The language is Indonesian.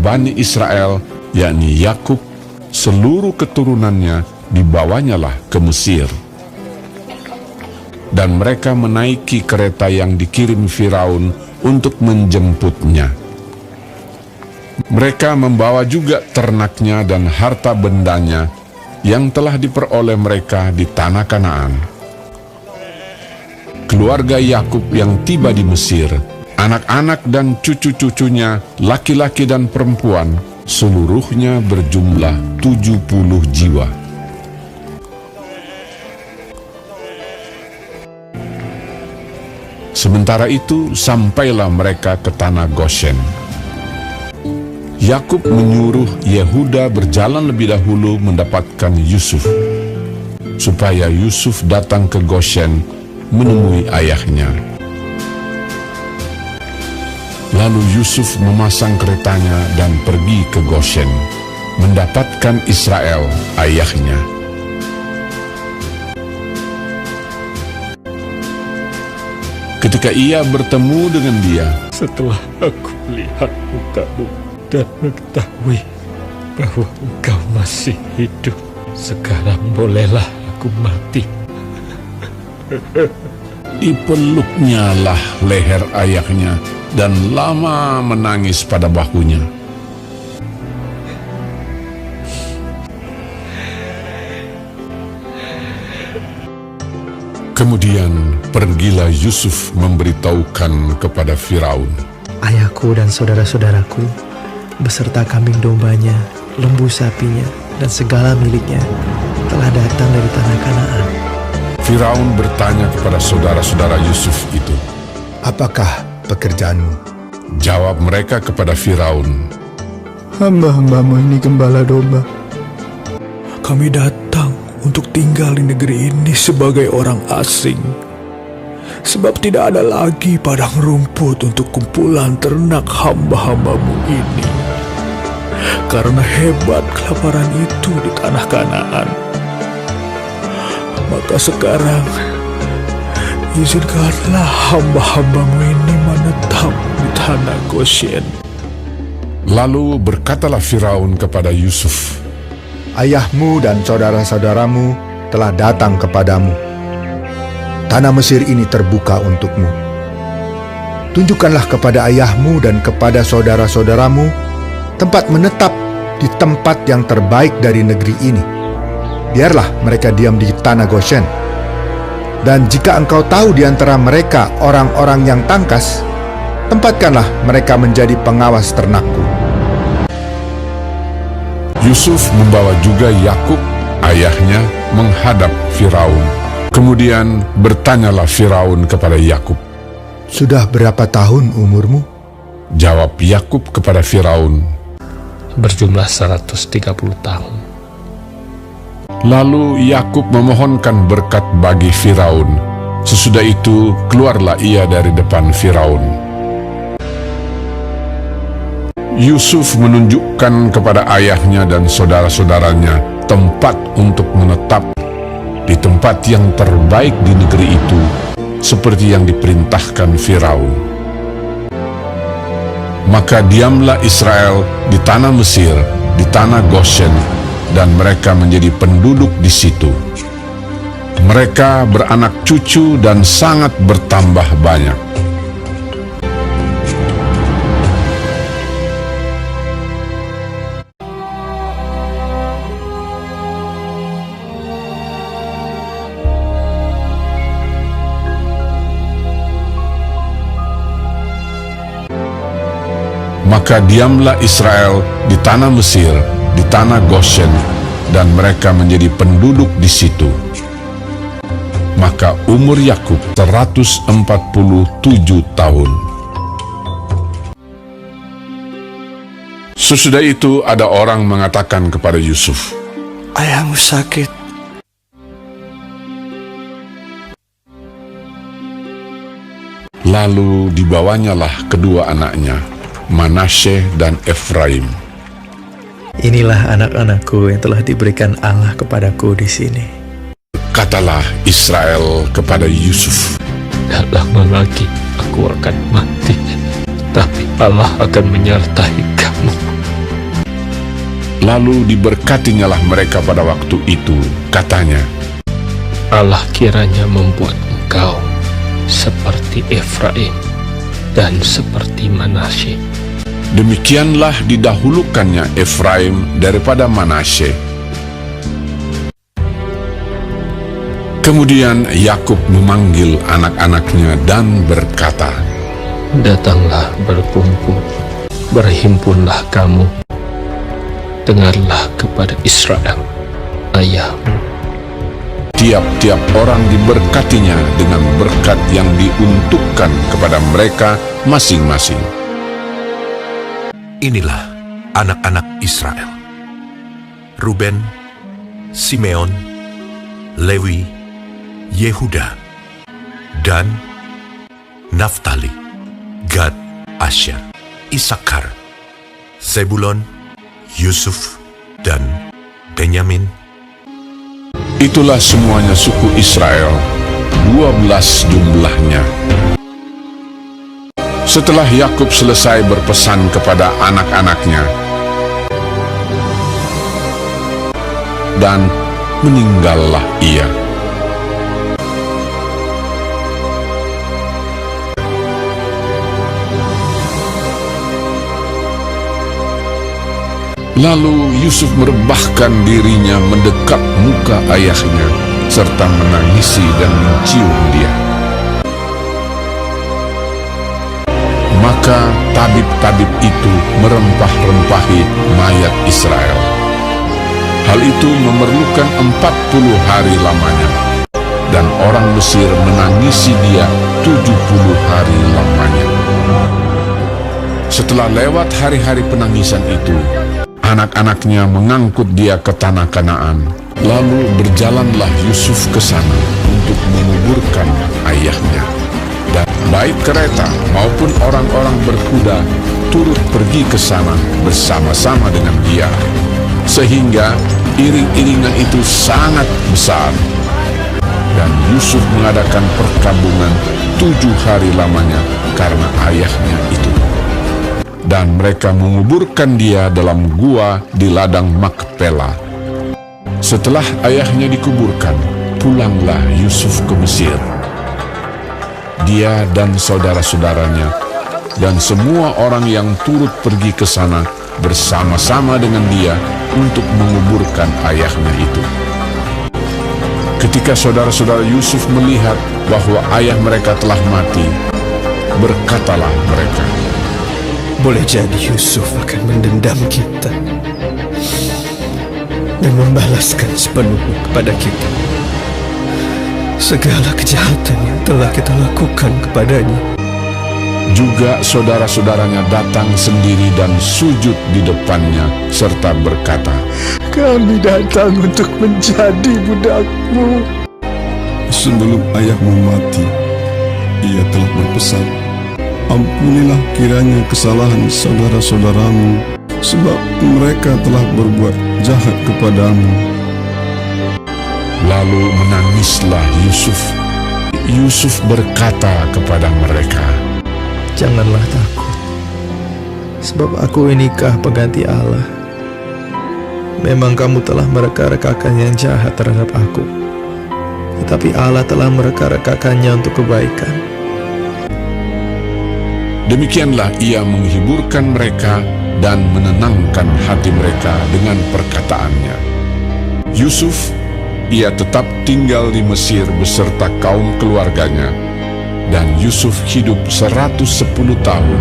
Bani Israel, yakni Yakub, seluruh keturunannya dibawanyalah ke Mesir. Dan mereka menaiki kereta yang dikirim Firaun untuk menjemputnya. Mereka membawa juga ternaknya dan harta bendanya yang telah diperoleh mereka di tanah Kanaan. Keluarga Yakub yang tiba di Mesir, anak-anak dan cucu-cucunya, laki-laki dan perempuan, seluruhnya berjumlah 70 jiwa. Sementara itu sampailah mereka ke tanah Goshen. Yakub menyuruh Yehuda berjalan lebih dahulu mendapatkan Yusuf, supaya Yusuf datang ke Goshen menemui ayahnya. Lalu Yusuf memasang keretanya dan pergi ke Goshen, mendapatkan Israel ayahnya. Ketika ia bertemu dengan dia, setelah aku melihat mukamu dan mengetahui bahwa engkau masih hidup, sekarang bolehlah aku mati. Dipeluknya lah leher ayahnya dan lama menangis pada bahunya. Kemudian pergilah Yusuf memberitahukan kepada Firaun, ayahku dan saudara-saudaraku, beserta kambing dombanya, lembu sapinya, dan segala miliknya, telah datang dari tanah Kanaan. Firaun bertanya kepada saudara-saudara Yusuf itu, apakah pekerjaanmu? Jawab mereka kepada Firaun, hamba-hambamu ini gembala domba. Kami datang untuk tinggal di negeri ini sebagai orang asing, sebab tidak ada lagi padang rumput untuk kumpulan ternak hamba-hambamu ini. Karena hebat kelaparan itu di tanah Kanaan, maka sekarang izinkanlah hamba-hambamu ini menetap di tanah Goshen. Lalu berkatalah Firaun kepada Yusuf, ayahmu dan saudara-saudaramu telah datang kepadamu. Tanah Mesir ini terbuka untukmu. Tunjukkanlah kepada ayahmu dan kepada saudara-saudaramu tempat menetap di tempat yang terbaik dari negeri ini. Biarlah mereka diam di tanah Goshen. Dan jika engkau tahu di antara mereka orang-orang yang tangkas, tempatkanlah mereka menjadi pengawas ternakku. Yusuf membawa juga Yakub, ayahnya, menghadap Firaun. Kemudian bertanyalah Firaun kepada Yakub, sudah berapa tahun umurmu? Jawab Yakub kepada Firaun, berjumlah 130 tahun. Lalu Yakub memohonkan berkat bagi Firaun. Sesudah itu keluarlah ia dari depan Firaun. Yusuf menunjukkan kepada ayahnya dan saudara-saudaranya tempat untuk menetap di tempat yang terbaik di negeri itu, seperti yang diperintahkan Firaun. Maka diamlah Israel di tanah Mesir, di tanah Goshen, dan mereka menjadi penduduk di situ. Mereka beranak cucu dan sangat bertambah banyak. Maka diamlah Israel di tanah Mesir, di tanah Goshen, dan mereka menjadi penduduk di situ. Maka umur Yakub 147 tahun. Sesudah itu ada orang mengatakan kepada Yusuf, ayahmu sakit. Lalu dibawanyalah kedua anaknya, Manasye dan Efraim. Inilah anak-anakku yang telah diberikan Allah kepadaku di sini. Katalah Israel kepada Yusuf, Tak lama lagi aku akan mati, tapi Allah akan menyertai kamu. Lalu diberkatinyalah mereka pada waktu itu, katanya, Allah kiranya membuat engkau seperti Efraim dan seperti Manasye. Demikianlah didahulukannya Efraim daripada Manasye. Kemudian Yakub memanggil anak-anaknya dan berkata, Datanglah berkumpul, berhimpunlah kamu, dengarlah kepada Israel, ayahmu. Tiap-tiap orang diberkatinya dengan berkat yang diuntukkan kepada mereka masing-masing. Inilah anak-anak Israel: Ruben, Simeon, Lewi, Yehuda, Dan, Naftali, Gad, Asher, Isakar, Zebulon, Yusuf, dan Benyamin. Itulah semuanya suku Israel, 12 jumlahnya. Setelah Yakub selesai berpesan kepada anak-anaknya, dan meninggallah ia. Lalu Yusuf merebahkan dirinya mendekat muka ayahnya, serta menangisi dan mencium dia. Maka tabib-tabib itu merempah-rempahi mayat Israel. Hal itu memerlukan 40 hari lamanya, dan orang Mesir menangisi dia 70 hari lamanya. Setelah lewat hari-hari penangisan itu, anak-anaknya mengangkut dia ke tanah Kanaan. Lalu berjalanlah Yusuf ke sana untuk menguburkan ayahnya. Dan baik kereta maupun orang-orang berkuda turut pergi ke sana bersama-sama dengan dia, sehingga iring-iringan itu sangat besar. Dan Yusuf mengadakan perkabungan 7 hari lamanya karena ayahnya itu. Dan mereka menguburkan dia dalam gua di ladang Makpela. Setelah ayahnya dikuburkan, pulanglah Yusuf ke Mesir. Dia dan saudara-saudaranya dan semua orang yang turut pergi ke sana bersama-sama dengan dia untuk menguburkan ayahnya itu. Ketika saudara-saudara Yusuf melihat bahwa ayah mereka telah mati, berkatalah mereka, Boleh jadi Yusuf akan mendendam kita dan membalaskan sepenuhnya kepada kita segala kejahatan yang telah kita lakukan kepadanya. Juga saudara-saudaranya datang sendiri dan sujud di depannya serta berkata, Kami datang untuk menjadi budakmu. Sebelum ayahmu mati, ia telah berpesan, Ampunilah kiranya kesalahan saudara-saudaramu, sebab mereka telah berbuat jahat kepadamu. Lalu menangislah Yusuf. Yusuf berkata kepada mereka, Janganlah takut, sebab aku inikah pengganti Allah. Memang kamu telah mereka-rekakan yang jahat terhadap aku, tetapi Allah telah mereka-rekakannya untuk kebaikan. Demikianlah ia menghiburkan mereka dan menenangkan hati mereka dengan perkataannya. Yusuf, ia tetap tinggal di Mesir beserta kaum keluarganya, dan Yusuf hidup 110 tahun